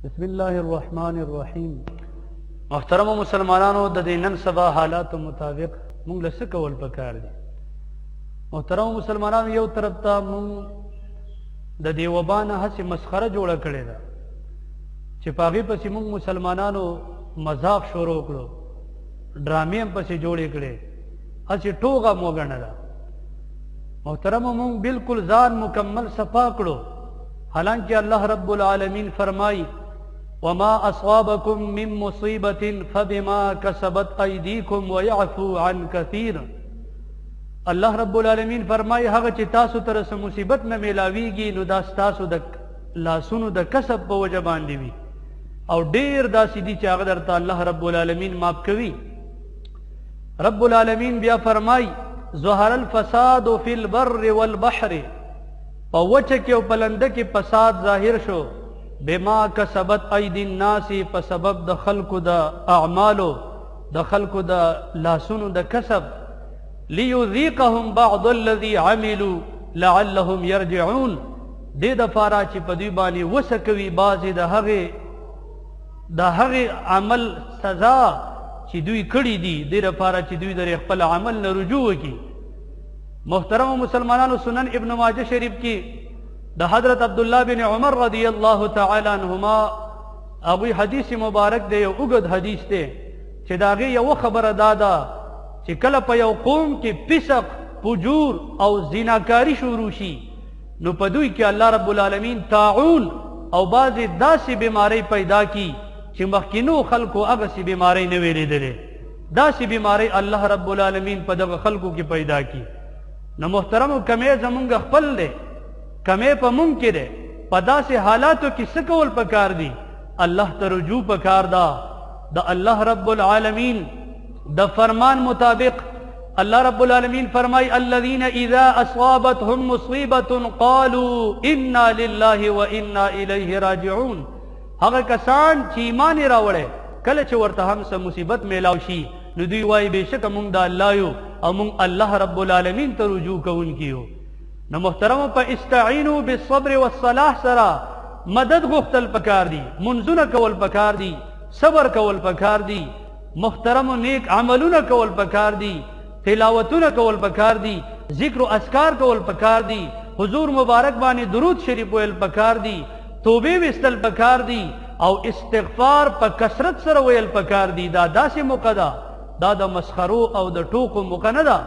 بسم الله الرحمن الرحیم. محترم مسلمانانو، د دې نن سبا حالاتو مطابق مونږ له څه کول پکار دي؟ محترم مسلمانانو، یو طرف ته مونږ د دې وبا نه هسې مسخره جوړه کړې ده چې په هغې پسې مونږ مسلمانانو مذاق شروع کړو، ډرامې هم پسې جوړې کړې، هسې ټوغه مو وګڼله. محترم، مونږ بالکل ځان مکمل صفا کړو، حالانکہ اللہ رب العالمین فرمائی وما اصابکم من مصیبت فبما کسبت ایدیکم ویعفو عن کثیر. اللہ رب العالمین فرمائی هغه چې تاسو ته څه مصیبت نه میلاویږي نو دا ستاسو د لاسونو د کسب په وجه باندې وي، او ډیر داسې دي چې هغه درته الله رب العالمین معاف کوي. رب العالمین بیا فرمائی ظهر الفساد فی البر والبحر، په وچه کې او په لنده کې فساد ظاهر شو، بما کسبت ایدی الناس، په سبب د خلکو د اعمالو، د خلکو د لاسونو د کسب، لیذیقهم بعض الذی عملوا لعلهم یرجعون، دې دپاره چې په دوی باندې وسه کوي بعضې د هغې عمل سزا چې دوی کړي دي، دې دپاره چې دوی د خپل عمل نه رجوع وکړي. محترم مسلمانانو، سنن ابن ماجه شریف کی دا حضرت عبداللہ بن عمر رضی اللہ تعالی عنہما ابوی حدیث مبارک دے، یو اگد حدیث دے چې داغی یو خبر دادا چې کله په یو قوم کې فسق، فجور او زیناکاری شروع شي نو په دوی کې الله رب العالمین طاعون او بعضې داسې بیماری پیدا کی چې مخکینو خلکو هغسې بیماری نه وې لیدلې، داسې بیماری الله رب العالمین په دغه خلکو کې پیدا کی. نو محترمو، کمی زمونږ خپل دی، کمی په مونږ کې دی. په داسې حالاتو کې څه کول پکار دي؟ الله ته رجوع پکار ده. د الله رب العالمین د فرمان مطابق الله رب العالمین فرمای الذین اذا اصابتهم مصیبة قالوا انا لله وانا الیه راجعون. هغه کسان چې ایمان یې راوړی، کله چې ورته هم څه مصیبت میلاو شي نو دوی وایي بېشکه مونږ د الله یو او مونږ الله رب العالمین ته رجوع کوونکي یو. نو محترمو، په استعینوا بالصبر والصلاح سره مدد غوښتل پکار دي، منځونه کول پکار دي، صبر کول پکار دي. محترمو، نیک عملونه کول پکار دي، تلاوتونه کول پکار دي، ذکر و اذکار کول پکار دي، حضور مبارک باندې درود شریف ویل پکار دي، توبې ویستل پکار دي، او استغفار په کثرت سره ویل پکار دي. دا داسې موقع ده، دا د مسخرو او د ټوکو موقع نه ده.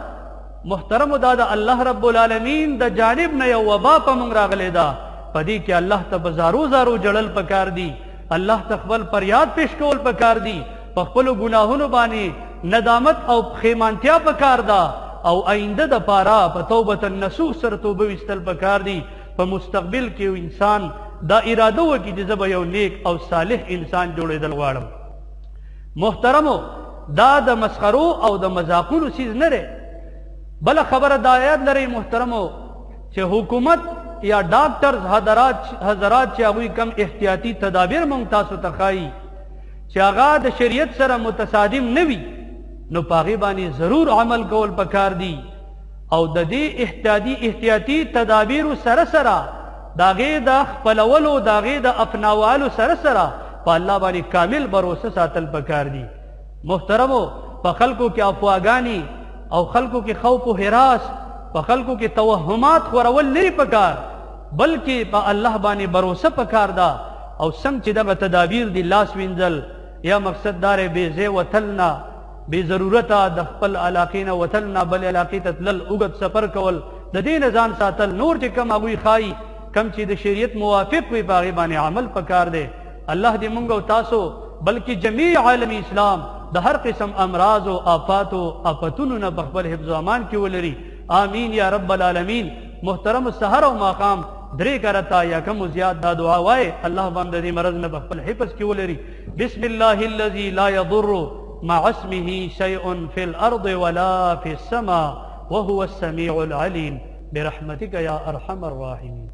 محترمو، دا د الله رب العالمین د جانب نه یو وبا په مونږ راغلی ده، په دې کې الله ته په زارو زارو جړل پکار دي، الله ته خپل فریاد پیش کول پکار دي، په خپلو ګناهونو باندې ندامت او پښیمانتیا پکار ده، او آینده دپاره په توبة النصوح سره توبه ویستل پکار دي. په مستقبل کې یو انسان دا اراده وکړي چې زه به یو نیک او صالح انسان جوړېدل غواړم. محترمو، دا د مسخرو او د مذاقونو څیز نه دی. بله خبره دا یاد لرئ محترمو چې حکومت یا ډاکټرز حضرات چې هغوی کم احتیاطي تدابیر مونږ تاسو ته ښایي چې هغه د شریعت سره متصادم نه وي، نو په هغې باندې ضرور عمل کول پکار دي، او د دې احتیاطي تدابیرو سره سره د هغې د خپلولو، د هغې د اپناولو سره سره په الله باندې کامل بروسه ساتل پکار دي. محترمو، په خلکو کې افواګانی او خلکو کې خوف و حراس، په خلکو کې توهمات خورول نه پکار، بلکې په الله باندې بروسه پکار ده. او څنګه چې دغه تدابیر دي، لاس وینځل، یا مقصد دار بې ځای وتلنا، بې ضرورته د خپل علاقې نه وتلنا بل علاقې ته تلل، اوږد سفر کول، د دې نه ځان ساتل، نور چې کم هغوی ښایي کم چې د شریعت موافق وي په هغې باندې عمل پکار دی. الله دې مونږ او تاسو بلکې جمیع عالم اسلام د هر قسم امراض او آفات او آفتونو نه په خپل حفظ و امان کې ولري. آمین یا رب العالمین. محترم، سحر او ماقام درې کرتا یا کم و زیات دا دعا وایي، الله باندې دې مرض نه په خپل حفظ کې ولري. بسم الله الذي لا يضر مع اسمه شيء في الارض ولا في السماء وهو السميع العليم برحمتك يا ارحم الراحمين.